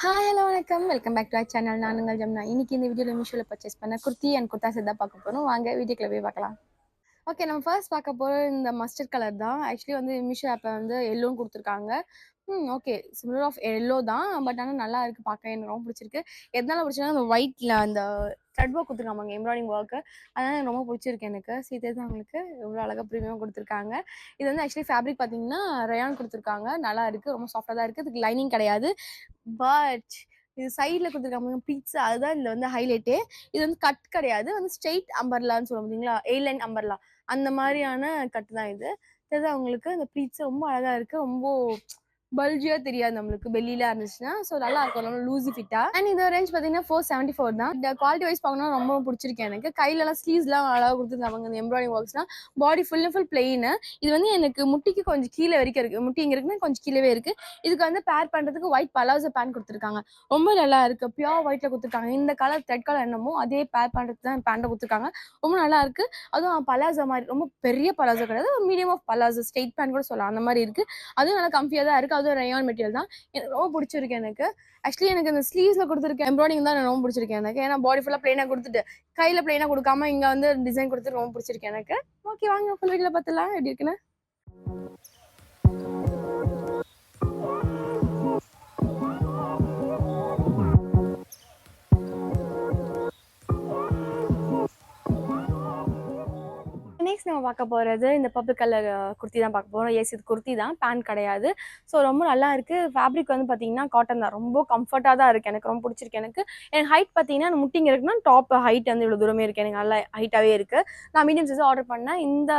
Hi hello வணக்கம் welcome back to our channel. நான் உங்கள் ஜம்னா. இன்னைக்கு இந்த வீடியோவில் மீஷோவில் பர்ச்சேஸ் பண்ண குர்த்தி அண்ட் குர்த்தா செட் தான் பார்க்க போகிறோம். வாங்க வீடியோக்குள்ள போய் பார்க்கலாம். ஓகே, நம்ம ஃபர்ஸ்ட் பார்க்க போகிற இந்த மஸ்டர்ட் கலர் தான். ஆக்சுவலி வந்து மீஷோ ஆப்பை வந்து எல்லோன்னு கொடுத்துருக்காங்க. ஓகே, சிமிலர் ஆஃப் எல்லோ தான். பட் ஆனால் நல்லா இருக்குது பார்க்க. எனக்கு ரொம்ப பிடிச்சிருக்கு. எதனால பிடிச்சிருக்கா அந்த ஒயிட்டில் அந்த த்ரெட் ஒர்க் கொடுத்துருக்காங்க, எம்ப்ராய்டிங் ஒர்க்கு. அதனால் எனக்கு ரொம்ப பிடிச்சிருக்கு. எனக்கு சீத்தே தான் அவங்களுக்கு எவ்வளோ அழகாக ப்ரீமியம் கொடுத்துருக்காங்க. இது வந்து ஆக்சுவலி ஃபேப்ரிக் பார்த்தீங்கன்னா ரயான் கொடுத்துருக்காங்க. நல்லா இருக்குது, ரொம்ப சாஃப்டாக தான் இருக்குது. இதுக்கு லைனிங் கிடையாது. பட் இது சைடில் கொடுத்துருக்காங்க பீட்ஸா, அதுதான் இதில் வந்து ஹைலைட்டே. இது வந்து கட் கிடையாது, வந்து ஸ்ட்ரெயிட் அம்பர்லான்னு சொல்லுவோம் பார்த்தீங்களா, எய்லைன் அம்பர்லா அந்த மாதிரியான கட்டு தான் இது. அதாவது அவங்களுக்கு அந்த ப்ளீட்ஸ் ரொம்ப அழகாக இருக்குது. ரொம்ப பல்ஜியாக தெரியாது நம்மளுக்கு பெல்லிலாம் இருந்துச்சுன்னா. ஸோ நல்லா இருக்கும், ரொம்ப லூசி ஃபிட்டாக. அண்ட் இந்த ரேஞ்ச் பார்த்தீங்கன்னா 474 தான். இந்த குவாலிட்டி வைஸ் பார்க்கணும் ரொம்ப பிடிச்சிருக்கு எனக்கு. கையிலலாம் ஸ்லீவ்ஸ்லாம் அழகாக கொடுத்துருக்காங்க. இந்த எம்ப்ராய்டிங் ஒர்க்ஸ்லாம் body full and full plain. இது வந்து எனக்கு முட்டிக்கு கொஞ்சம் கீழே வரைக்கும் இருக்குது. முட்டி இங்கே இருக்குன்னா கொஞ்சம் கீழே இருக்குது. இதுக்கு வந்து பேர் பண்ணுறதுக்கு ஒயிட் பலாசோ பேண்ட் கொடுத்துருக்காங்க. ரொம்ப நல்லா இருக்குது. பியோர் ஒயிட்டில் கொடுத்துருக்காங்க. இந்த கலர் த்ரெட் கலர் என்னமோ அதே பேர் பண்ணுறது தான் பேண்ட்டை கொடுத்துருக்காங்க. ரொம்ப நல்லா இருக்குது. அதுவும் பலாசோ மாதிரி ரொம்ப பெரிய பலாசோ கிடையாது, medium of palazzo, straight pant கூட சொல்லலாம், அந்த மாதிரி இருக்குது. அதுவும் நல்லா கம்ஃபியாக தான் இருக்குது. அதுவும் ரயான் மெட்டீரியல் தான். எனக்கு ரொம்ப பிடிச்சிருக்கு. எனக்கு ஆக்சுவலி எனக்கு இந்த ஸ்லீவ்ஸில் கொடுத்துருக்க எம்ப்ராய்டிங் தான் எனக்கு ரொம்ப பிடிச்சிருக்கு. எனக்கு ஏன்னா பாடி ஃபுல்லாக பிளைனாக கொடுத்துட்டு கையில் பிளைனாக கொடுக்காம இங்கே வந்து டிசைன் கொடுத்துட்டு ரொம்ப பிடிச்சிருக்கு எனக்கு. ஓகே, வாங்க ஃபுல் வீடியோவில் பார்த்துலாம் எப்படி இருக்குன்னு. நெக்ஸ்ட் நம்ம பார்க்க போகிறது இந்த பர்பிள் கலர் குர்த்தி தான் பார்க்க போகிறோம். எஸ், இது குர்த்தி தான், பேண்ட் கிடையாது. ஸோ ரொம்ப நல்லா இருக்குது. ஃபேப்ரிக் வந்து பார்த்தீங்கன்னா காட்டன் தான். ரொம்ப கம்ஃபர்ட்டாக தான் இருக்குது. எனக்கு ரொம்ப பிடிச்சிருக்கு. எனக்கு ஹைட் பார்த்தீங்கன்னா முட்டிங்க இருக்குன்னா டாப் ஹைட் வந்து இவ்வளோ தூரமே இருக்குது. எனக்கு நல்லா ஹைட்டாகவே இருக்குது. நான் மீடியம் சைஸ் ஆர்டர் பண்ணேன். இந்த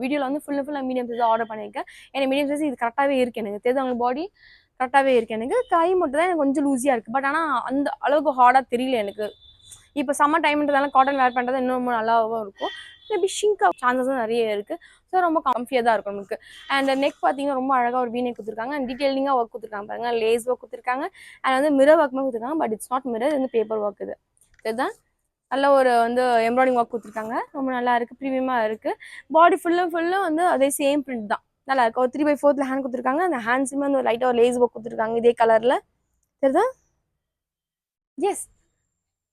வீடியோவில் வந்து ஃபுல்லாக மீடியம் சைஸ் ஆர்டர் பண்ணியிருக்கேன். எனக்கு மீடியம் சைஸ் இது கரெக்டாகவே இருக்குது. எனக்கு தெரிஞ்ச அவங்க பாடி கரெக்டாகவே இருக்குது. எனக்கு கை மட்டும் தான் எனக்கு கொஞ்சம் லூஸியாக இருக்குது. பட் ஆனால் அந்த அளவுக்கு ஹார்டாக தெரியல எனக்கு. இப்போ சம்மர் டைம்ன்றதால காட்டன் வேர் பண்ணுறது இன்னும் ரொம்ப நல்லாவும் இருக்கும். மேபி ஷிங்க் சான்சஸும் நிறைய இருக்குது. ஸோ ரொம்ப கம்ஃபியாக தான் இருக்கும் நமக்கு. அண்ட் நெக் பார்த்தீங்கன்னா ரொம்ப அழகாக ஒரு வீனெக் கொடுத்துருக்காங்க. அண்ட் டீட்டெயிலிங்காக ஒர்க் கொடுத்துருக்காங்க பாருங்க. லேஸ் ஒர்க் கொடுத்துருக்காங்க. அண்ட் வந்து மிரர் ஒர்க்குமே கொடுத்துருக்காங்க. பட் இட்ஸ் நாட் மிரர், இது வந்து பேப்பர் ஒர்க். இதுதான் நல்ல ஒரு வந்து எம்ப்ராய்டிங் ஒர்க் கொடுத்துருக்காங்க. ரொம்ப நல்லா இருக்குது, ப்ரீமியமாக இருக்குது. பாடி ஃபுல்லாக வந்து அதே சேம் பிரிண்ட் தான். நல்லா இருக்குது. ஒரு 3/4 ஹேண்ட் கொடுத்துருக்காங்க. அந்த ஹேண்ட்ஸுமே வந்து ஒரு லைட்டாக ஒரு லேஸ் ஒர்க் கொடுத்துருக்காங்க இதே கலரில். சரிதான்? எஸ்,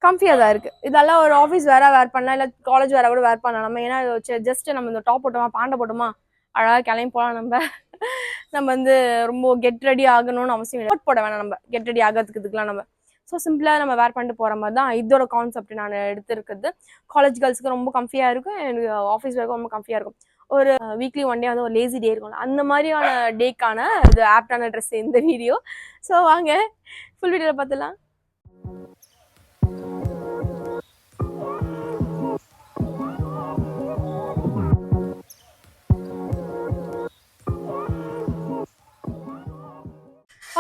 கம்ஃபியாக தான் இருக்குது. இதெல்லாம் ஒரு ஆஃபீஸ் வேர் பண்ணலாம், இல்லை காலேஜ் வேற கூட வேர் பண்ணலாம் நம்ம. ஏன்னா ஜஸ்ட் நம்ம இந்த டாப் போட்டோமா பேண்டை போட்டோமா அழகாக கிளம்பி போகலாம். நம்ம வந்து ரொம்ப கெட் ரெடி ஆகணும்னு அவசியம் இல்லை. போட வேணாம், நம்ம கெட் ரெடி ஆகிறதுக்குலாம் நம்ம ஸோ சிம்பிளாக நம்ம வேர் பண்ணிட்டு போகிற மாதிரி தான் இதோட கான்செப்ட் நான் எடுத்துருக்குது. காலேஜ் கேர்ள்ஸுக்கு ரொம்ப கம்ஃபியாக இருக்கும். எனக்கு ஆஃபீஸ் வேர்க்கும் ரொம்ப கம்ஃபியாக இருக்கும். ஒரு வீக்லி 1 டே வந்து ஒரு லேசி டே இருக்கும், அந்த மாதிரியான டேக்கான இது ஆப்டான ட்ரெஸ் இந்த வீடியோ. ஸோ வாங்க ஃபுல் வீடியோவில் பார்த்துலாம்.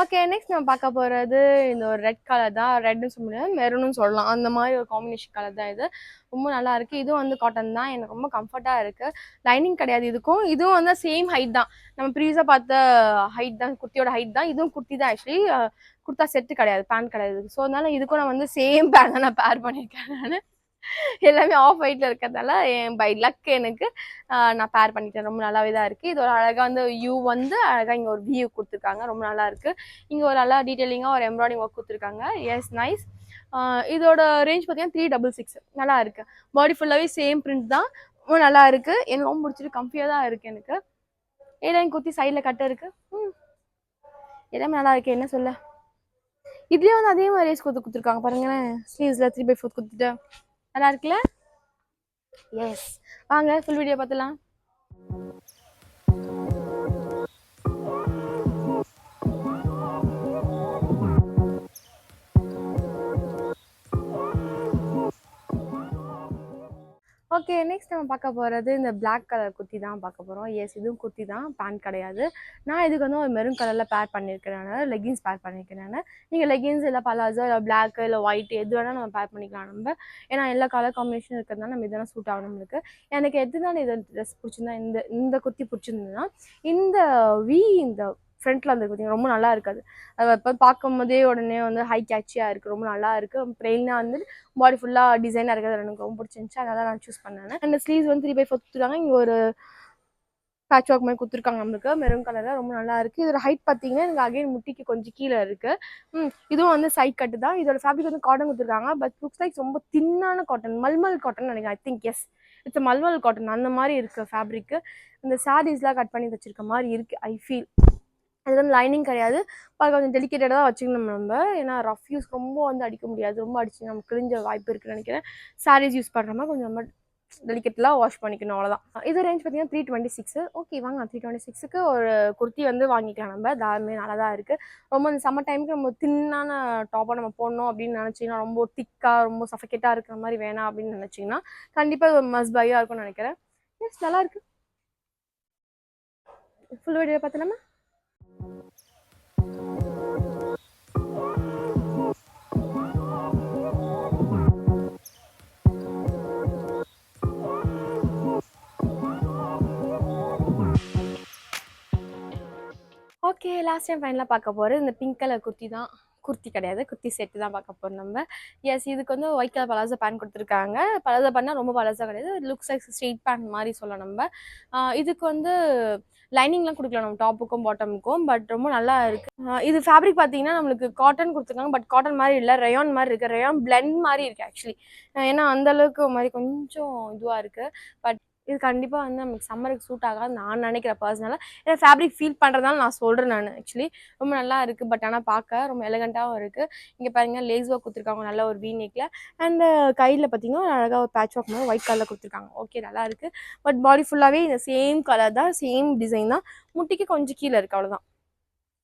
ஓகே, நெக்ஸ்ட் நம்ம பார்க்க போகிறது இந்த ஒரு ரெட் கலர் தான். ரெட்னு சொல்ல முடியாது, மெரூனும் சொல்லலாம். அந்த மாதிரி ஒரு காம்பினேஷன் கலர் தான் இது. ரொம்ப நல்லா இருக்குது. இதுவும் வந்து காட்டன் தான். எனக்கு ரொம்ப கம்ஃபர்ட்டாக இருக்குது. லைனிங் கிடையாது இதுக்கும். இதுவும் வந்து சேம் ஹைட் தான். நம்ம ப்ரீவியஸாக பார்த்த ஹைட் தான், குர்த்தியோட ஹைட் தான். இதுவும் குர்த்தி தான். ஆக்சுவலி குர்த்தா செட்டு கிடையாது, பேண்ட் கிடையாது. ஸோ அதனால இதுக்கும் நான் வந்து சேம் பேண்ட் தான் நான் பேர் பண்ணியிருக்கேன். நான் எல்லாமே ஆஃப் ஒயிட்ல இருக்கிறதால என் பை லக் எனக்கு நான் பேர் பண்ணிட்டேன். ரொம்ப நல்லாவே தான் இருக்குது. இது ஒரு அழகாக வந்து யூ வந்து அழகாக இங்கே ஒரு வியூ கொடுத்துருக்காங்க. ரொம்ப நல்லா இருக்குது. இங்கே ஒரு நல்லா டீட்டெயிலிங்காக ஒரு எம்ப்ராய்டிங் ஒர்க் கொடுத்துருக்காங்க. Yes, nice. இதோட ரேஞ்ச் பார்த்தீங்கன்னா 366. நல்லா இருக்குது. பாடி ஃபுல்லாகவே சேம் பிரிண்ட் தான். ரொம்ப நல்லா இருக்குது. எனக்கு ரொம்ப பிடிச்சிருக்கு. கம்ஃபியாக தான் இருக்குது எனக்கு. ஏன்னா குத்தி சைடில் கட்ட இருக்குது. எல்லாமே நல்லா இருக்குது. என்ன சொல்ல, இதுலேயே வந்து அதே மாதிரி ரேஸ் கொடுத்துருக்காங்க பாருங்களேன். ஸ்லீவ்ஸில் 3/4 கொடுத்துட்டு நல்லா இருக்குல்ல. எஸ், வாங்க ஃபுல் வீடியோ பார்த்துலாம். ஓகே, நெக்ஸ்ட் நம்ம பார்க்க போகிறது இந்த பிளாக் கலர் குர்த்தி தான் பார்க்க போகிறோம். எஸ், இதுவும் குர்த்தி தான், பேண்ட் கிடையாது. நான் இதுக்கு வந்து ஒரு மெரூன் கலரில் பேர் பண்ணியிருக்கிறேன். லெகின்ஸ் பேர் பண்ணியிருக்கிறேன். நீங்கள் லெகின்ஸ் இல்லை பலாசோ இல்லை பிளாக் இல்லை ஒயிட் எது வேணால் நம்ம பேர் பண்ணிக்கலாம் நம்ம. ஏன்னா எல்லா கலர் காம்பினேஷன் இருக்கிறதுனால நம்ம இதெல்லாம் சூட் ஆகும் நம்மளுக்கு. எனக்கு எதுனால இது ட்ரெஸ் பிடிச்சிருந்தா, இந்த குர்த்தி பிடிச்சிருந்ததுன்னா இந்த இந்த ஃப்ரண்ட்டில் வந்து பார்த்தீங்கன்னா ரொம்ப நல்லா இருக்காது. அதை இப்போ பார்க்கும் போதே உடனே வந்து ஹை கேட்சியாக இருக்குது. ரொம்ப நல்லா இருக்குது. ப்ளெயினாக வந்து பாடி ஃபுல்லாக டிசைனாக இருக்கிறது எனக்கு ரொம்ப பிடிச்சிருந்துச்சு. அதனால நான் சூஸ் பண்ணேன். அந்த ஸ்லீவ்ஸ் வந்து 3/4 கொடுத்துருக்காங்க. இங்கே ஒரு பேட்ச் ஒர்க் மாதிரி கொடுத்துருக்காங்க நம்மளுக்கு மெரூன் கலரில் ரொம்ப நல்லா இருக்குது. இதோட ஹைட் பார்த்தீங்கன்னா எனக்கு அகைன் முட்டிக்கு கொஞ்சம் கீழே இருக்குது. இதுவும் வந்து சைட் கட்டு தான். இதோட ஃபேப்ரிக் வந்து காட்டன் கொடுத்துருக்காங்க. பட் லுக்ஸ் லைக் ரொம்ப தின்னான காட்டன், மல்மல் காட்டன் நினைக்கிறேன். I think S it's mulmul cotton அந்த மாதிரி இருக்குது ஃபேப்ரிக்கு. இந்த சாரீஸ்லாம் கட் பண்ணி வச்சிருக்க மாதிரி இருக்குது ஐ ஃபீல். அது வந்து லைனிங் கிடையாது. கொஞ்சம் டெலிகேட்டடாக தான் வச்சுக்கணும் நம்ம. ஏன்னா ரஃப் யூஸ் ரொம்ப வந்து அடிக்க முடியாது. ரொம்ப அடிச்சு நமக்கு கிழிஞ்ச வாய்ப்பு இருக்குன்னு நினைக்கிறேன். சாரீஸ் யூஸ் பண்ணுற மாதிரி கொஞ்சம் நம்ம டெலிகேட்லாம் வாஷ் பண்ணிக்கணும், அவ்வளோதான். இது ரேஞ்ச் பார்த்தீங்கன்னா 326. ஓகே வாங்க 326க்கு ஒரு குர்த்தி வந்து வாங்கிக்கலாம் நம்ம. தாராளமே நல்லா தான் இருக்குது. ரொம்ப இந்த சம்மர் டைமுக்கு நம்ம தின்னான டாப்பாக நம்ம போடணும் அப்படின்னு நினச்சிங்கன்னா, ரொம்ப திக்காக ரொம்ப சஃபகேட்டாக இருக்கிற மாதிரி வேணாம் அப்படின்னு நினச்சிங்கன்னா கண்டிப்பாக ஒரு மஸ்ட் பையாக இருக்கும்னு நினைக்கிறேன். எஸ் நல்லாயிருக்கு. ஃபுல் வீடியோ பார்த்தலாமா? ஓகே லாஸ்ட் டைம் ஃபைனலாக பார்க்க போகிறது இந்த பிங்க் கலர் குர்த்தி தான். குர்த்தி கிடையாது, குர்த்தி செட்டு தான் பார்க்க போகிறோம் நம்ம. எஸ் இதுக்கு வந்து ஒயிட் கலர் பலாசோ பேண்ட் கொடுத்துருக்காங்க. பலாசோ பேண்ட்னா ரொம்ப பலாசோ கிடையாது, லுக்ஸ் லைக் ஸ்ட்ரெயிட் பேண்ட் மாதிரி சொல்ல நம்ம. இதுக்கு வந்து லைனிங்லாம் கொடுக்கலாம் நம்ம டாப்புக்கும் பாட்டமுக்கும். பட் ரொம்ப நல்லா இருக்குது. இது ஃபேப்ரிக் பார்த்தீங்கன்னா நம்மளுக்கு காட்டன் கொடுத்துருக்காங்க. பட் காட்டன் மாதிரி இல்லை, ரயான் மாதிரி இருக்குது. ரயான் பிளெண்ட் மாதிரி இருக்குது ஆக்சுவலி. ஏன்னா அந்தளவுக்கு மாதிரி கொஞ்சம் இதுவாக இருக்குது. பட் இது கண்டிப்பாக வந்து நமக்கு சம்மருக்கு சூட் ஆகாது நான் நினைக்கிறேன் பர்சனலாக. ஏன்னா ஃபேப்ரிக் ஃபீல் பண்ணுறதால நான் சொல்கிறேன் நான் ஆக்சுவலி. ரொம்ப நல்லா இருக்குது. பட் ஆனால் பார்க்க ரொம்ப எலகண்ட்டாகவும் இருக்குது. இங்கே பாருங்கள் லேஸ் ஒர்க் கொடுத்துருக்காங்க நல்ல ஒரு வீநெக்கில். அண்ட் கையில் பார்த்தீங்கன்னா அழகாக ஒரு பேட்ச் ஒர்க் மாதிரி ஒயிட் கலரில் கொடுத்துருக்காங்க. ஓகே நல்லா இருக்குது. பட் பாடி ஃபுல்லாகவே இந்த சேம் கலர் தான், சேம் டிசைன் தான். முட்டிக்கு கொஞ்சம் கீழே இருக்குது, அவ்வளோதான்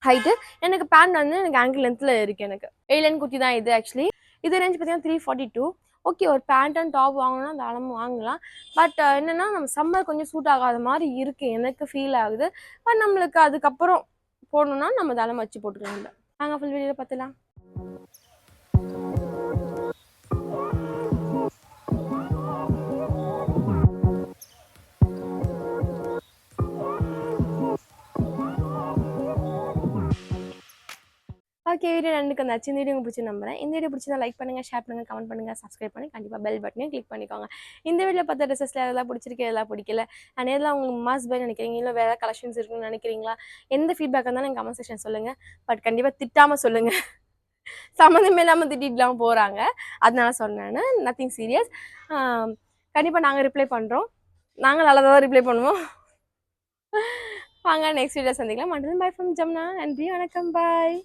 ஹைட்டு. எனக்கு பேண்ட் வந்து எனக்கு ஆங்கிள் லென்த்தில் இருக்குது. எனக்கு ஏலியன் குர்த்தி தான் இது ஆக்சுவலி. இது ரேஞ்ச் பார்த்தீங்கன்னா 342. ஓகே ஒரு பேண்ட் அண்ட் டாப் வாங்கணும்னா அந்த அளவு வாங்கலாம். பட் என்னென்னா நம்ம சம்மர் கொஞ்சம் சூட் ஆகாத மாதிரி இருக்குது எனக்கு ஃபீல் ஆகுது. பட் நம்மளுக்கு அதுக்கப்புறம் போடணுன்னா நம்ம தளம் வச்சு போட்டுக்கலாம். இல்லை நாங்கள் ஃபுல் வீடியோ பார்த்துலாம். ஓகே வீடியோ ரெண்டுக்கு வந்தாச்சு. இந்த வீடியோ பிடிச்சி நம்புறேன். இந்த வீடியோ பிடிச்சா லைக் பண்ணுங்கள், ஷேர் பண்ணுங்கள், கமெண்ட் பண்ணுங்கள், சப்ஸ்கிரைப் பண்ணி கண்டிப்பாக பெல் பட்டனையும் கிளிக் பண்ணிக்கோங்க. இந்த வீடியோ பார்த்த ட்ரெஸ்ஸில் எல்லாம் பிடிச்சிருக்கு, எல்லாம் பிடிக்கல அண்ட் எல்லாம் உங்களுக்கு மாஸ் பை நினைக்கிறீங்க, இல்லை வேறு கலெக்ஷன்ஸ் இருக்குன்னு நினைக்கிறீங்களா? எந்த ஃபீட்பேக் இருந்தாலும் எனக்கு கமெண்ட் செக்ஷன் சொல்லுங்கள். பட் கண்டிப்பாக திட்டாமல் சொல்லுங்கள். சம்மந்தமே இல்லாமல் திட்டிட்டுலாம் போகிறாங்க, அதனால சொன்னேன்னு. Nothing serious. கண்டிப்பாக நாங்கள் ரிப்ளை பண்ணுறோம். நாங்கள் நல்லதாக தான் ரிப்ளை பண்ணுவோம். வாங்க நெக்ஸ்ட் வீடியோ சந்திக்கலாம். மட்டும் பை ஃப்ரம் ஜம்னா. நன்றி, வணக்கம், பாய்.